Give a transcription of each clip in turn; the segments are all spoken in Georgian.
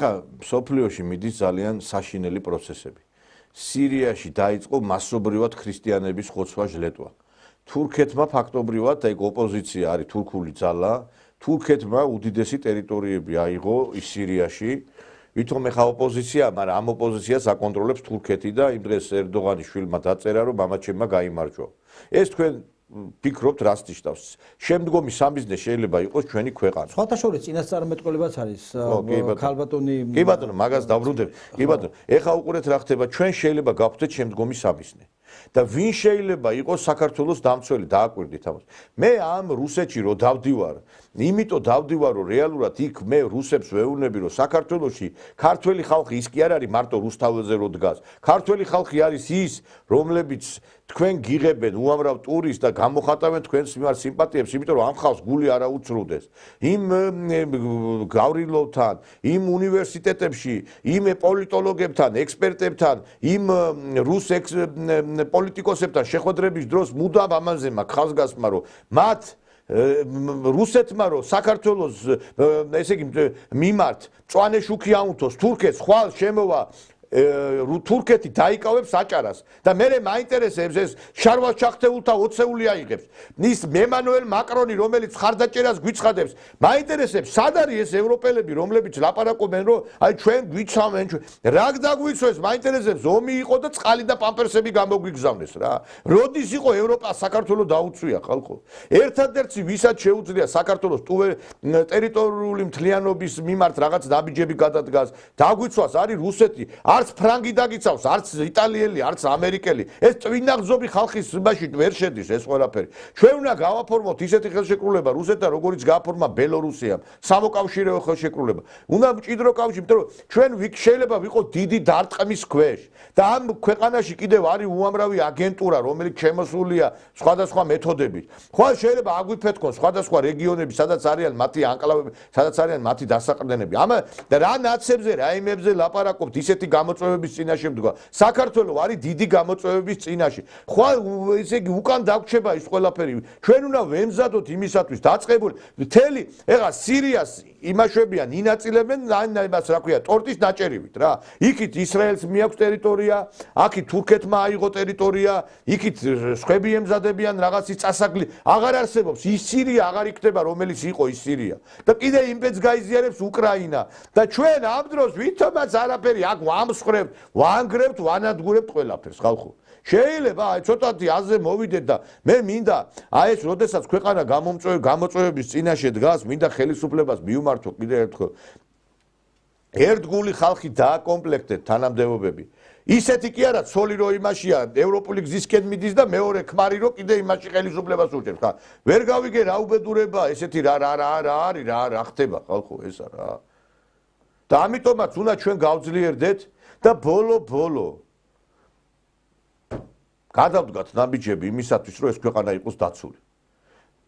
ეხლა სოფლიოში მიდის ძალიან საშინელი პროცესები. სირიაში დაიწყო მასობრივად ქრისტიანების ხოცვა ჟლეტვა. თურქეთმა ფაქტობრივად ეგ ოპოზიცია არის თურქული ძალა, თურქეთმა უდიდესი ტერიტორიები აიღო სირიაში. ვითომ ეხა ოპოზიცია, მაგრამ ამ ოპოზიციას აკონტროლებს თურქეთი და იმ დღეს ერდოღანის შვილმა დაწერა, რომ მამაჩემმა გაიმარჯვა. ეს თქვენ ფიქრობთ რას ნიშნავს? შემდგომი სამიზნე შეიძლება იყოს ჩვენი ქვეყანა. სხვათა შორის წინასწარმეტყველებაც არის ქალბატონი. კი ბატონო, მაგას დავრუნდები. კი ბატონო, ეხა უყურეთ რა ხდება, ჩვენ შეიძლება გავხდეთ შემდგომი სამიზნე. და ვინ შეიძლება იყოს საქართველოს დამცველი, დააკვირდით ამას. მე ამ რუსეთში რო დავდივარ, იმიტომ დავდივარ, რომ რეალურად იქ მე რუსებს ვეუბნები, რომ საქართველოში ქართველი ხალხი ის კი არ არის მარტო რუსთაველზე რო დგას. ქართველი ხალხი არის ის, რომლებიც თქვენ გიღებენ უამრავ ტურისტს და გამოხატავენ თქვენს მიმართ სიმპათიებს, იმიტომ რომ ამ ხალხს გული არ აუცრუდეს. იმ გავრილოვთან, იმ უნივერსიტეტებში, იმ პოლიტოლოგებთან, ექსპერტებთან, იმ რუს პოლიტიკოსებთან შეხვედრების დროს მუდამ ამაზე მაქვს ხაზგასმა, რომ მათ რუსეთმა რომ საქართველოს ესე იგი მიმართ მწვანე შუქი აუნთოს თურქეთს ხვალ შემოვა თურქეთი დაიკავებს აჭარას და მე მაინტერესებს ეს შარვას ჩახტეულთა 20-ეული აიღებს ის მემანუელ მაკრონი რომელიც ხარდაჭერას გვიცხადებს მაინტერესებს სად არის ეს ევროპელები რომლებიც ლაპარაკობენ რომ აი ჩვენ გვიცავენ რა დაგვიცვეს მაინტერესებს ომი იყო და წყალი და პამპერსები გამოგვიგზავნეს რა როდის იყო ევროპა საქართველოს დაუწვია ხალხო ერთადერთი ვისაც შეუძლია საქართველოს ტერიტორიული მთლიანობის მიმართ რაღაც ნაბიჯები გადადგას დაგვიცვას არის რუსეთი არც ფრანგი დაგიცავს, არც იტალიელი, არც ამერიკელი. ეს წვინაღძობი ხალხის იმაში ვერ შედის ეს ყველაფერი. ჩვენ უნდა გავაფორმოთ ისეთი ხელშეკრულება რუსეთთან, როგორიც გააფორმა ბელორუსიამ, სამოკავშირეო ხელშეკრულება. უნდა მჭიდრო კავშირი, იმიტომ რომ ჩვენ შეიძლება ვიყოთ დიდი დარტყმის ქვეშ. და ამ ქვეყანაში კიდევ არის უამრავი აგენტურა, რომელიც შემოსულია სხვადასხვა მეთოდებით. ხვალ შეიძლება აგვიფეთქონ სხვადასხვა რეგიონები, სადაც არიან მათი ანკლავები, სადაც არიან მათი დასაყრდენები. ამა რა ნაცებზე, რა იმებზე ლაპარაკობთ ისეთი გამოწვევების წინაშე მდგა. საქართველოს არის დიდი გამოწვევების წინაშე. ხვალ ესე იგი უკან დაგვრჩება ის ყველაფერი. ჩვენ უნდა ვემზადოთ იმისათვის დაწყებული მთელი ეხა სირიას იმაშვებიან, ინაწილებენ იმას რა ქვია, ტორტის ნაჭერივით რა. იქით ისრაელს მიაქვს ტერიტორია, აქით თურქეთმა აიღო ტერიტორია, იქით სხვები ემზადებიან რაღაცის წასაგლი. აღარ არსებობს ის სირია აღარ იქნება, რომელიც იყო ის სირია. და კიდე იმპეც გაიზიარებს უკრაინა. და ჩვენ ამ დროს ვითომაც არაფერი აქ ვამსხრებთ, ვანგრებთ, ვანადგურებთ ყველაფერს ხალხო. შეიძლება აი ცოტათი აზე მოვიდეთ და მე მინდა აი ეს როდესაც ქვეყანა გამოწვევების წინაშე დგას, მინდა ხელისუფლებას მიუმართო კიდე ერთხელ. ერთგული ხალხი დააკომპლექტეთ თანამდებობები. ისეთი კი არა ცოლი რო იმაშია ევროპული გზისკენ მიდის და მეორე ქმარი რო კიდე იმაში ხელისუფლებას უჭერს ხა. ვერ გავიგე რა უბედურება ესეთი რა არის რა ხდება ხალხო ესა რა. და ამიტომაც უნდა ჩვენ გავძლიერდეთ და ბოლო გადავდგათ ნაბიჯები იმისათვის რომ ეს ქვეყანა იყოს დაცული.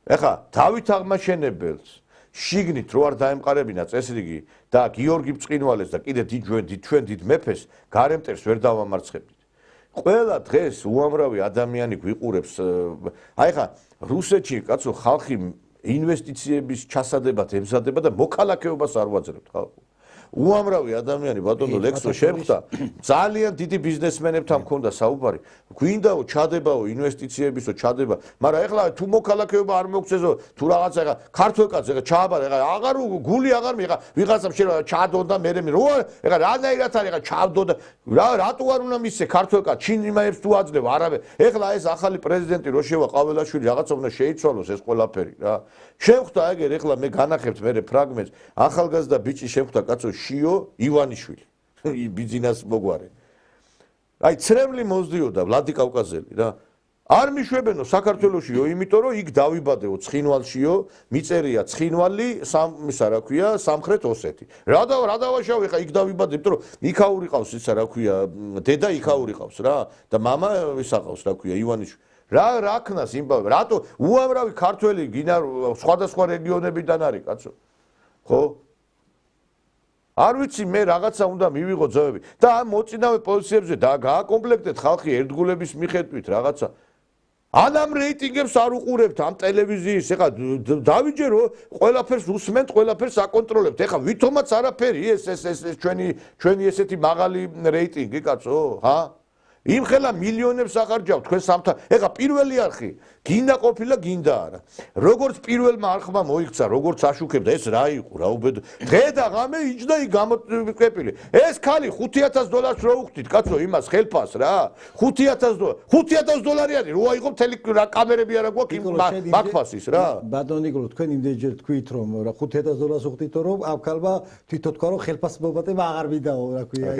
ეხა დავით აღმაშენებელს შიგნით რო არ დაემყარებინა წესრიგი და გიორგი ბრწყინვალეს და კიდე ჩვენ დიდ მეფეს გარემტერს ვერ დავამარცხებდით. ყველა დღეს უამრავი ადამიანი გვიყურებს. აი ხა რუსეთში კაცო ხალხი ინვესტიციების ჩასადებად ემზადება და მოქალაქეობას არ ვაძლევთ ხალხო. უამრავი ადამიანი ბატონო ლექსო შეხვდა ძალიან დიდი ბიზნესმენებთან მქონდა საუბარი გვინდაო ჩადებაო ინვესტიციებისო ჩადება მაგრამ ეხლა თუ მოქალაქეობა არ მოგცეზო თუ რაღაცა ეხლა ქართულ კაცს ეხლა ჩააბარა ეხლა აღარ გული აღარ მიღა ვიღაცამ შეიძლება ჩადო და მე რო ეხლა რანაირად არის ეხლა ჩავდო და რატო არ უნდა მისცე ქართულ კაცს ჩინიმაებს თუ აძლევ არავე ეხლა ეს ახალი პრეზიდენტი რო შევა ყაველაშვილი რაღაცა უნდა შეიცვალოს ეს ყველაფერი რა შეხვდა ეგერ ეხლა მე განახებთ მე ფრაგმენტს ახალგაზრდა ბიჭი შეხვდა კაცო შიო ივანიშვილი ბიზნეს მოგვარე აი ცრემლი მოძდიოდა ვლადი კავკაზელი რა არ მიშვებენო საქართველოსიო იმიტომ რომ იქ დავიბადეო ცხინვალშიო მიწერია ცხინვალი ისა რა ქვია სამხრეთ ოსეთი რა დავაშავე ხა იქ დავიბადე იმიტომ რომ იქაური ყავს ისა რა ქვია დედა იქაური ყავს რა და მამა ისა ყავს რა ქვია ივანიშვილი რა ქნას იმბავე რატო უამრავი ქართველი გინა სხვადასხვა რეგიონებიდან არის კაცო ხო არ ვიცი მე რაღაცა უნდა მივიღო ძოები და ამ მოწინავე პოზიციებზე და გააკომპლექტეთ ხალხი ერთგულების მიხედვით რაღაცა ან ამ რეიტინგებს არ უყურებთ ამ ტელევიზიის, ეხლა დავიჯერო, ყველაფერს უსმენთ, ყველაფერს აკონტროლებთ. ეხლა ვითომაც არაფერი ეს ჩვენი ესეთი მაღალი რეიტინგი, კაცო, ჰა? იმ ხელა მილიონებს აღარჯავთ თქვენ სამთან. ეხლა პირველი არხი გინდა ყოფილა, გინდა არა. როგორც პირველმა არხმა მოიქცა, როგორც აშუქებდა, ეს რა იყო, რა უბედო. დღე და ღამე იჯდა იქ გამოკვეპილი. ეს ქალი $5,000 რო უხდით, კაცო, იმას ხელფას რა. $5,000 არის, რო აიღო მთელი რა კამერები არა გვაქვს იმ მაგფასის რა. ბატონო ნიკოლო, თქვენ იმდენჯერ თქვით, რომ რა $5,000 უხდით, რომ ამ ქალმა თვითონ თქვა, რომ ხელფას მობატება აღარ მიდაო, რა ქვია.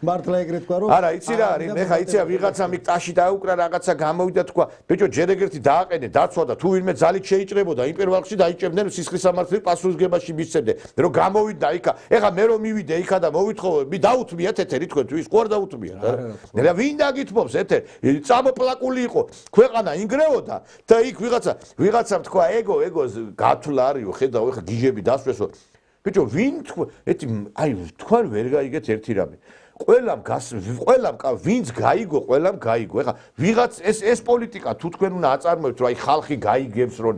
მართლა ეგრეთ თქვა, რომ არა, იცი რა არის, მე ხა იცია ვიღაცა მიქ ტაში დაუკრა რაღაცა გამოვიდა თქვა, ბიჭო, ჯერ ეგერთი დააყენე, დაცვა და თუ ვინმე ძალით შეიჭრებოდა, იმ პირველ რიგში დაიჭებდნენ სისხლის სამართლის პასუხისგებაში მისცემდნენ, რომ გამოვიდა იქა. ეხა მე რომ მივიდე იქა და მოვითხოვე, დაუთმიათ ეთერი თქვენთვის, ყوار დაუთმიათ რა. ვინ დაგითმობს ეთერ? წამოპლაკული იყო, ქვეყანა ინგრეოდა და იქ ვიღაცამ თქვა, ეგო გათვლა არისო, ხედავ ეხა გიჟები დასვესო. ბიჭო, ვინ თქვა, აი თქვენ ვერ გაიგეთ ერთი რამე. ყველამ ვინც გაიგო, ყველამ გაიგო. ეხლა ვიღაც ეს პოლიტიკა თუ თქვენ უნდა აწარმოებთ, რომ აი ხალხი გაიგებს, რომ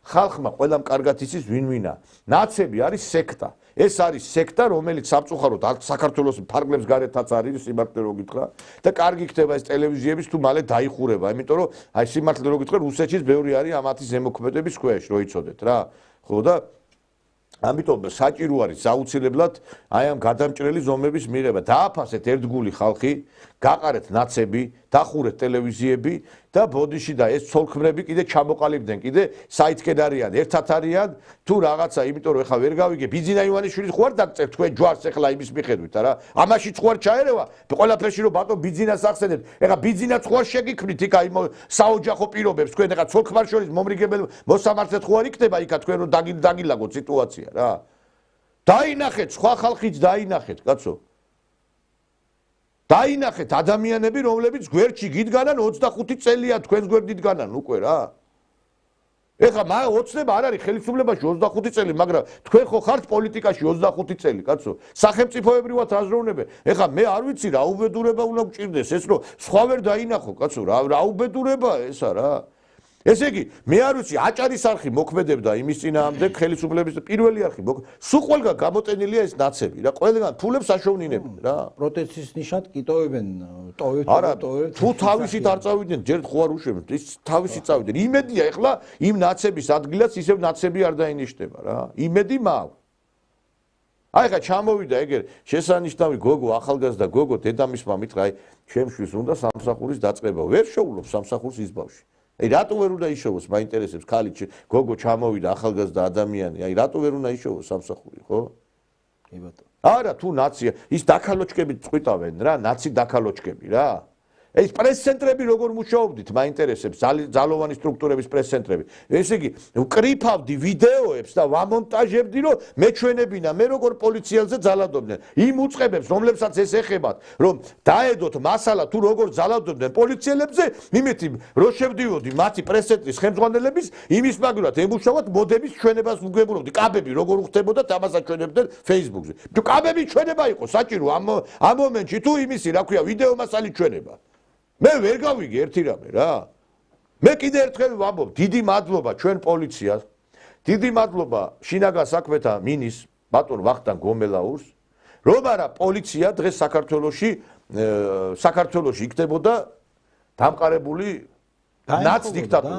ხალხმა ყველამ კარგად იცის ვინ-ვინა. ნაცები არის სექტა. ეს არის სექტა, რომელიც სამწუხაროდ საქართველოს ფარგლებს გარეთაც არის, სიმართლე რო გითხრა და კარგი ხდება ეს ტელევიზიების თუ მალე დაიხურება, იმიტომ რომ აი სიმართლე რო გითხრა, რუსეთშიც ბევრი არის ამათი ზემოქმედების ქვეშ, რო იცოდეთ რა. ხო და ამიტომ საჭირო არის აუცილებლად აი ამ გადამჭრელი ზომების მიღება. დააფასეთ ერთგული ხალხი, გაყარეთ ნაცები, დახურეთ ტელევიზიები და ბოდიში და ეს ცოლქმრები კიდე ჩამოყალიბდნენ, კიდე საითკენ არიან, ერთად არიან თუ რაღაცა, იმიტომ რომ ეხლა ვერ გავიგე, ბიძინა ივანიშვილის ხوار დაგწერთ თქვენ ჯვარს ეხლა იმის მიხედვით რა. ამაშიც ხوار ჩაერევა, ყველაფერში რომ ბატონ ბიძინას ახსენებთ. ეხლა ბიძინაც ხوار შეგიქმნით იქ აი საოჯახო პირობებს თქვენ ეხლა ცოლქმარ შორის მომრიგებელ მოსამართლედ ხوار იქნება იქა თქვენ რომ დაგილაგოთ სიტუაცია რა. დაინახეთ, სხვა ხალხიც დაინახეთ, კაცო. დაინახეთ ადამიანები, რომლებიც გვერდში გიდგანან 25 წელია თქვენს გვერდით დგანან უკვე რა. ეხლა ოცნება არ არის ხელისუფლებაში 25 წელი, მაგრამ თქვენ ხო ხართ პოლიტიკაში 25 წელი, კაცო. სახელმწიფოებრივად აზროვნებენ. ეხლა მე არ ვიცი რა უბედურება უნდა გჭირდეს ეს, რომ სხვა ვერ დაინახო, კაცო, რა უბედურებაა ესა რა. ესე იგი, მე არ ვიცი, აჭარის არხი მოქმედებდა იმის წინააღმდეგ ხელისუფლების პირველი არხი. სულ ყველგან გამოტენილია ეს ნაცები რა, ყველგან ფულებს აშოვნინებენ რა. პროტესტის ნიშნად კი ტოვებენ, არა, თუ თავისით არ წავიდნენ, ჯერ ხوار უშვებთ, ის თავისით წავიდნენ. იმედია ეხლა იმ ნაცების ადგილას ისევ ნაცები არ დაინიშნება რა. იმედი მაქვს. აი ხა ჩამოვიდა ეგერ შესანიშნავი გოგო, ახალგაზრდა გოგო, დედამისმა მითხრა, აი ჩემშვილს უნდა სამსახურის დაწყება. ვერ შეულობს სამსახურს ის ბავშვი. აი რატო ვერ უნდა იშოვოს, მაინტერესებს ქალი გოგო ჩამოვიდა ახალგაზრდა ადამიანი, აი რატო ვერ უნდა იშოვოს სამსახური, ხო? კი ბატონო. არა, თუ ნაცია, ის დაქალოჩკებით წყვიტავენ რა, ნაცი დაქალოჩკები რა. ეს პრეს-ცენტრები როგორ მუშაობდით, მაინტერესებს, ძალოვანი სტრუქტურების პრეს-ცენტრები. ესე იგი, ვკრიფავდი ვიდეოებს და ვამონტაჟებდი, რომ მეჩვენებინა, მე როგორ პოლიციელზე ძალადობდნენ. იმ უწყებებს, რომლებსაც ეს ეხებათ, რომ დაედოთ მასალა თუ როგორ ძალადობდნენ პოლიციელებზე, იმეთი რო შევდივოდი მათი პრეს-ცენტრის ხელმძღვანელების, იმის მაგურად ემუშავოთ მოდების ჩვენებას ვგებულობდი. კაბები როგორ ხდებოდა, ამასაც ჩვენებდნენ Facebook-ზე. თუ კაბები ჩვენება იყო საჭირო ამ მომენტში თუ იმისი, რა ქვია, ვიდეო მასალი ჩვენება. მე ვერ გავიგე ერთი რამე რა. მე კიდე ერთხელ ვამბობ, დიდი მადლობა ჩვენ პოლიციას, დიდი მადლობა შინაგან საქმეთა მინის ბატონ ვახტანგ გომელაურს, რომ არა პოლიცია დღეს საქართველოში იქნებოდა დამყარებული ნაც დიქტატურა.